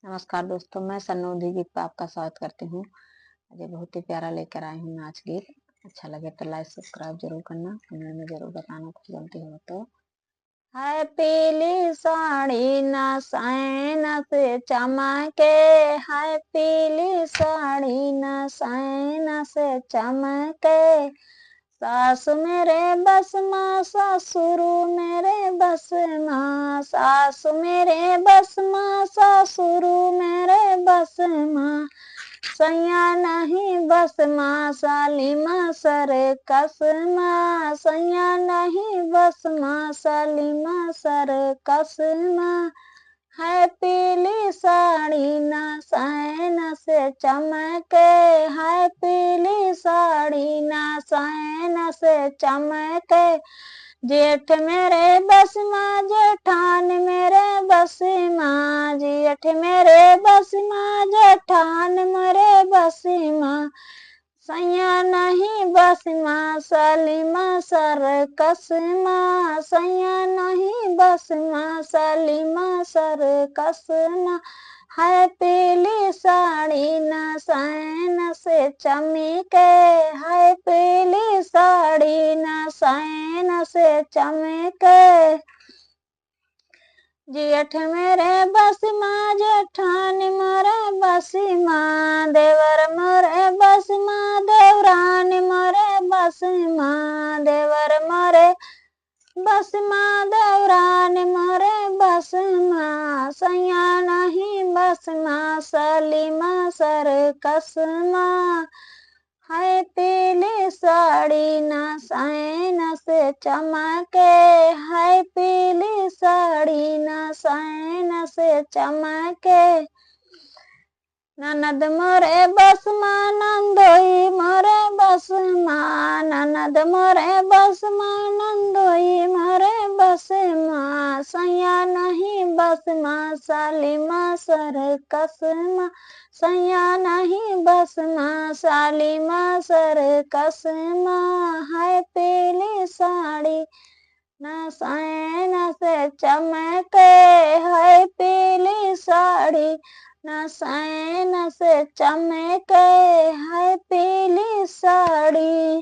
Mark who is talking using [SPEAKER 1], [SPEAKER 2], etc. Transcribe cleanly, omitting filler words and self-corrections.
[SPEAKER 1] नमस्कार दोस्तों, मैं सन्नोधी गीत पे आपका स्वागत करती हूँ। आज ये बहुत ही प्यारा लेकर आई हूँ नाच गीत। अच्छा लगे तो लाइक सब्सक्राइब जरूर करना, कमेंट में जरूर बताना कुछ गलती हो तो। हाय पीली साड़ी ना सैना से चमके, हाय पीली साड़ी ना सैना से चमके। सास मेरे बस माँ ससुर मेरे बस माँ, सास मेरे बस माँ ससुर मेरे बस माँ। सैया नहीं बस माँ साली माँ सर कस माँ, सैया नहीं बस माँ साली माँ सर कस माँ। है पीली साड़ी ना सैना से चमके, है पीली साड़ी ना सैना से चमके। जेठ मेरे बस माँ जेठान मेरे बस माँ, जेठ मेरे बस माँ जेठान मेरे बस माँ। सैया नहीं बस माँ साली माँ सर कस माँ, सैया नहीं बस माँ साली माँ सर कस माँ। है पीली साड़ी ना सैना से चमके, है पीली साड़ी ना सैना से चमके। जेठ मेरे बस माँ जेठान मोरे बस माँ, देवर मोरे बस माँ देवरान मोरे बस माँ, देवर मोरे बस माँ देवरान मोरे बस माँ। सैया नहीं बस माँ साली माँ सर कस माँ। है पीली साड़ी ना सैना से चमके, है पीली साड़ी ना सैना से चमके। ननद मोरे बस माँ नंदोई मोरे बस माँ, ननद मोरे बस माँ नंदोई मोरे बस माँ। सैया नहीं बस माँ साली माँ सर कस माँ, सैया नहीं बस माँ साली माँ सर कस माँ। है पीली साड़ी ना सैना से चमके, है पीली साड़ी ना सैना से चमके। है पीली साड़ी।